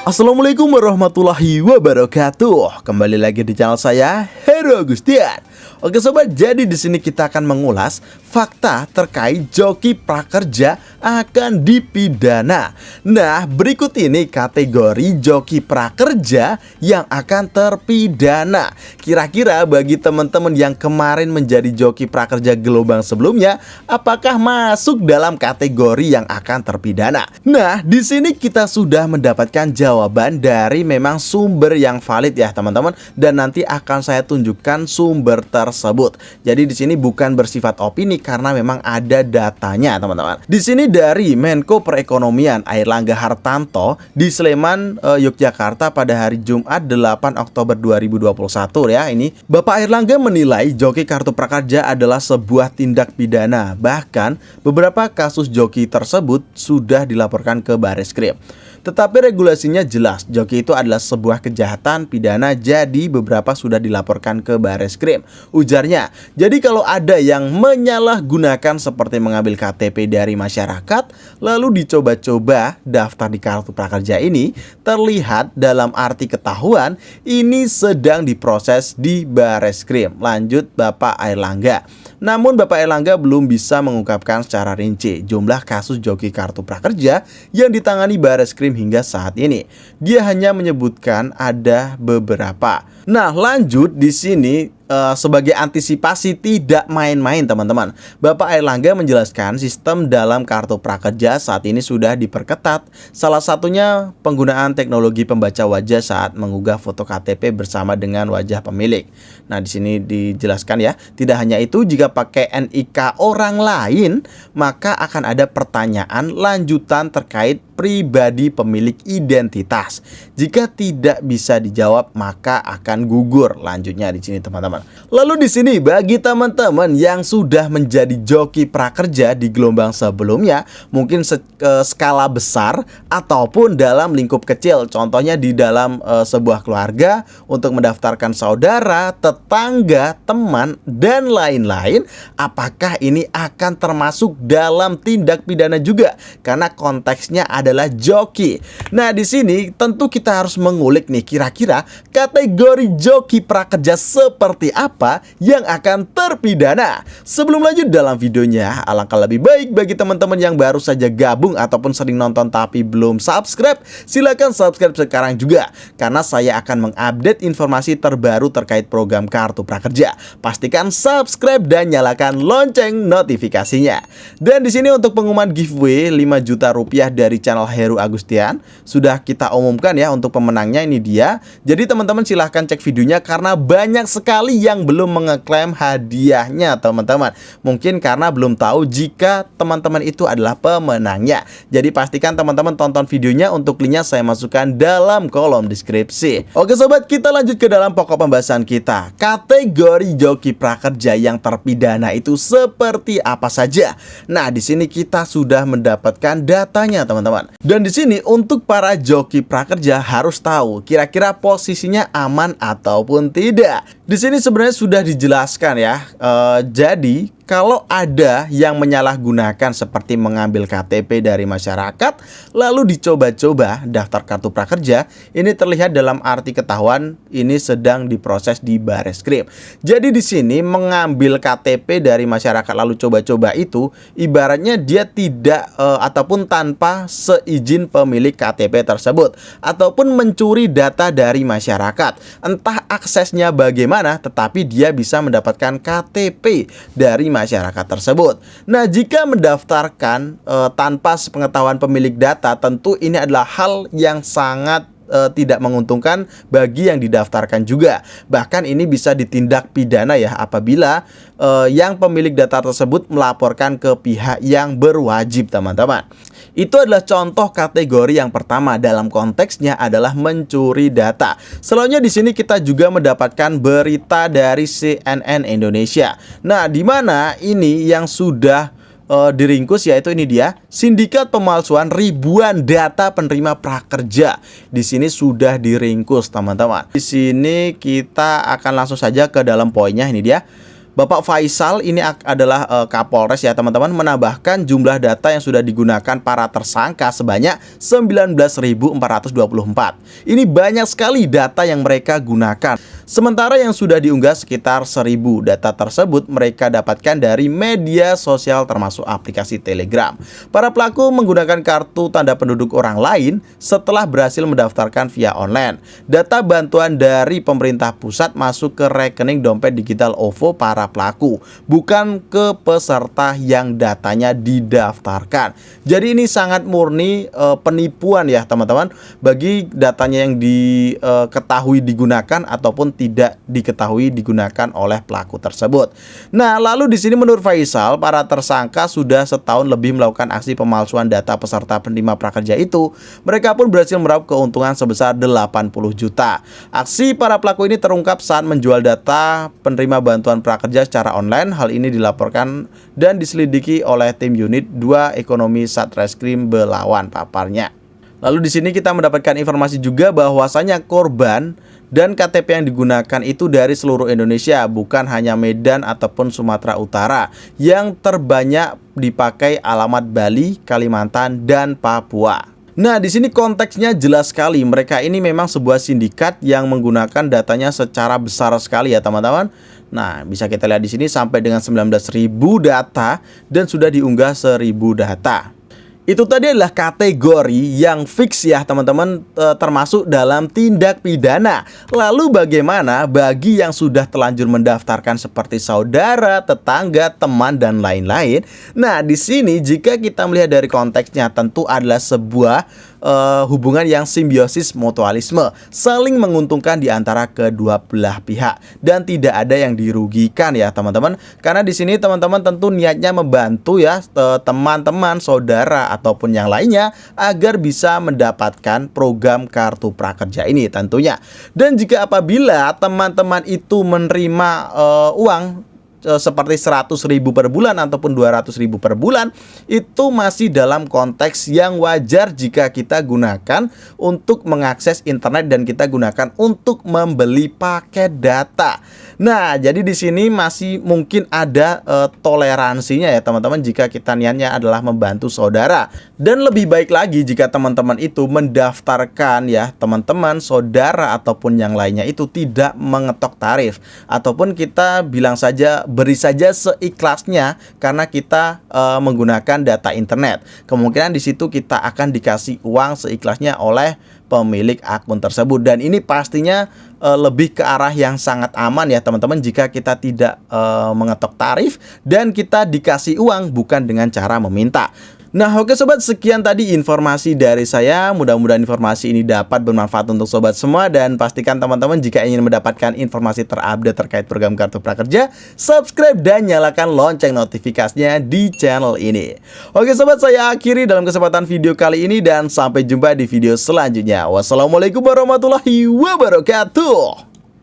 Assalamualaikum warahmatullahi wabarakatuh. Kembali lagi di channel saya, Heru Agustian. Oke sobat, jadi di sini kita akan mengulas fakta terkait joki prakerja akan dipidana. Nah, berikut ini kategori joki prakerja yang akan terpidana. Kira-kira bagi teman-teman yang kemarin menjadi joki prakerja gelombang sebelumnya, apakah masuk dalam kategori yang akan terpidana? Nah, di sini kita sudah mendapatkan jawaban dari memang sumber yang valid ya teman-teman, dan nanti akan saya tunjukkan sumber tersebut. Jadi di sini bukan bersifat opini karena memang ada datanya teman-teman. Di sini dari Menko Perekonomian Airlangga Hartarto di Sleman, Yogyakarta pada hari Jumat 8 Oktober 2021 ya. Ini Bapak Airlangga menilai joki kartu prakerja adalah sebuah tindak pidana. Bahkan beberapa kasus joki tersebut sudah dilaporkan ke Bareskrim. Tetapi regulasinya jelas, joki itu adalah sebuah kejahatan pidana, jadi beberapa sudah dilaporkan ke Bareskrim. Ujarnya, jadi kalau ada yang menyalahgunakan seperti mengambil KTP dari masyarakat, lalu dicoba-coba daftar di kartu prakerja ini, terlihat dalam arti ketahuan, ini sedang diproses di Bareskrim. Lanjut Bapak Airlangga. Namun Bapak Airlangga belum bisa mengungkapkan secara rinci jumlah kasus joki kartu prakerja yang ditangani Bareskrim hingga saat ini. Dia hanya menyebutkan ada beberapa. Nah, lanjut di sini sebagai antisipasi tidak main-main teman-teman, Bapak Airlangga menjelaskan sistem dalam kartu prakerja saat ini sudah diperketat. Salah satunya penggunaan teknologi pembaca wajah saat mengunggah foto KTP bersama dengan wajah pemilik. Nah, di sini dijelaskan ya, tidak hanya itu, jika pakai NIK orang lain, maka akan ada pertanyaan lanjutan terkait pribadi pemilik identitas. Jika tidak bisa dijawab, maka akan gugur. Lanjutnya di sini teman-teman. Lalu di sini bagi teman-teman yang sudah menjadi joki prakerja di gelombang sebelumnya, mungkin skala besar ataupun dalam lingkup kecil, contohnya di dalam sebuah keluarga untuk mendaftarkan saudara, tetangga, teman, dan lain-lain, apakah ini akan termasuk dalam tindak pidana juga? Karena konteksnya adalah joki. Nah, di sini tentu kita harus mengulik nih, kira-kira kategori joki prakerja seperti apa yang akan terpidana. Sebelum lanjut dalam videonya, alangkah lebih baik bagi teman-teman yang baru saja gabung ataupun sering nonton tapi belum subscribe, silahkan subscribe sekarang juga, karena saya akan mengupdate informasi terbaru terkait program kartu prakerja. Pastikan subscribe dan nyalakan lonceng notifikasinya. Dan di sini untuk pengumuman giveaway 5 juta rupiah dari channel Heru Agustian sudah kita umumkan ya untuk pemenangnya, ini dia. Jadi teman-teman silahkan cek videonya karena banyak sekali yang belum mengeklaim hadiahnya teman-teman. Mungkin karena belum tahu jika teman-teman itu adalah pemenangnya. Jadi pastikan teman-teman tonton videonya, untuk linknya saya masukkan dalam kolom deskripsi. Oke sobat, kita lanjut ke dalam pokok pembahasan kita. Kategori joki prakerja yang terpidana itu seperti apa saja? Nah, di sini kita sudah mendapatkan datanya teman-teman. Dan di sini untuk para joki prakerja harus tahu kira-kira posisinya aman ataupun tidak. Di sini sebenarnya sudah dijelaskan ya. Jadi kalau ada yang menyalahgunakan seperti mengambil KTP dari masyarakat lalu dicoba-coba daftar kartu prakerja, ini terlihat dalam arti ketahuan ini sedang diproses di Bareskrim. Jadi di sini mengambil KTP dari masyarakat lalu coba-coba itu ibaratnya dia tidak ataupun tanpa seizin pemilik KTP tersebut ataupun mencuri data dari masyarakat. Entah aksesnya bagaimana, tetapi dia bisa mendapatkan KTP dari masyarakat tersebut. Nah, jika mendaftarkan tanpa sepengetahuan pemilik data, tentu ini adalah hal yang sangat tidak menguntungkan bagi yang didaftarkan juga. Bahkan ini bisa ditindak pidana ya apabila yang pemilik data tersebut melaporkan ke pihak yang berwajib teman-teman. Itu adalah contoh kategori yang pertama, dalam konteksnya adalah mencuri data. Selanjutnya di sini kita juga mendapatkan berita dari CNN Indonesia. Nah, di mana ini yang sudah diringkus, yaitu ini dia, sindikat pemalsuan ribuan data penerima prakerja. Di sini sudah diringkus teman-teman. Di sini kita akan langsung saja ke dalam poinnya, ini dia. Bapak Faisal ini adalah Kapolres ya teman-teman, menambahkan jumlah data yang sudah digunakan para tersangka sebanyak 19.424. Ini banyak sekali data yang mereka gunakan. Sementara yang sudah diunggah sekitar 1.000 data tersebut mereka dapatkan dari media sosial termasuk aplikasi Telegram. Para pelaku menggunakan kartu tanda penduduk orang lain setelah berhasil mendaftarkan via online. Data bantuan dari pemerintah pusat masuk ke rekening dompet digital OVO para pelaku, bukan ke peserta yang datanya didaftarkan. Jadi ini sangat murni penipuan ya teman-teman, bagi datanya yang diketahui digunakan ataupun tidak diketahui digunakan oleh pelaku tersebut. Nah, lalu di sini menurut Faisal, para tersangka sudah setahun lebih melakukan aksi pemalsuan data peserta penerima prakerja itu. Mereka pun berhasil meraup keuntungan sebesar 80 juta. Aksi para pelaku ini terungkap saat menjual data penerima bantuan prakerja secara online. Hal ini dilaporkan dan diselidiki oleh tim unit 2 ekonomi Satreskrim Belawan paparnya. Lalu di sini kita mendapatkan informasi juga bahwasanya korban dan KTP yang digunakan itu dari seluruh Indonesia, bukan hanya Medan ataupun Sumatera Utara. Yang terbanyak dipakai alamat Bali, Kalimantan, dan Papua. Nah, di sini konteksnya jelas sekali. Mereka ini memang sebuah sindikat yang menggunakan datanya secara besar sekali ya teman-teman. Nah, bisa kita lihat di sini sampai dengan 19.000 data dan sudah diunggah 1.000 data. Itu tadi adalah kategori yang fix ya teman-teman, termasuk dalam tindak pidana. Lalu bagaimana bagi yang sudah terlanjur mendaftarkan seperti saudara, tetangga, teman, dan lain-lain? Nah, di sini jika kita melihat dari konteksnya tentu adalah sebuah hubungan yang simbiosis mutualisme, saling menguntungkan di antara kedua belah pihak dan tidak ada yang dirugikan ya teman-teman. Karena di sini teman-teman tentu niatnya membantu ya teman-teman, saudara ataupun yang lainnya agar bisa mendapatkan program kartu prakerja ini tentunya. Dan jika apabila teman-teman itu menerima uang seperti 100.000 per bulan ataupun 200.000 per bulan, itu masih dalam konteks yang wajar jika kita gunakan untuk mengakses internet dan kita gunakan untuk membeli paket data. Nah, jadi di sini masih mungkin ada toleransinya ya teman-teman jika kita niatnya adalah membantu saudara. Dan lebih baik lagi jika teman-teman itu mendaftarkan ya teman-teman, saudara ataupun yang lainnya itu tidak mengetok tarif, ataupun kita bilang saja beri saja seikhlasnya karena kita menggunakan data internet. Kemungkinan di situ kita akan dikasih uang seikhlasnya oleh pemilik akun tersebut, dan ini pastinya lebih ke arah yang sangat aman ya teman-teman jika kita tidak mengetok tarif dan kita dikasih uang bukan dengan cara meminta. Nah, oke sobat, sekian tadi informasi dari saya. Mudah-mudahan informasi ini dapat bermanfaat untuk sobat semua, dan pastikan teman-teman jika ingin mendapatkan informasi terupdate terkait program kartu prakerja, subscribe dan nyalakan lonceng notifikasinya di channel ini. Oke sobat, saya akhiri dalam kesempatan video kali ini dan sampai jumpa di video selanjutnya. Wassalamualaikum warahmatullahi wabarakatuh.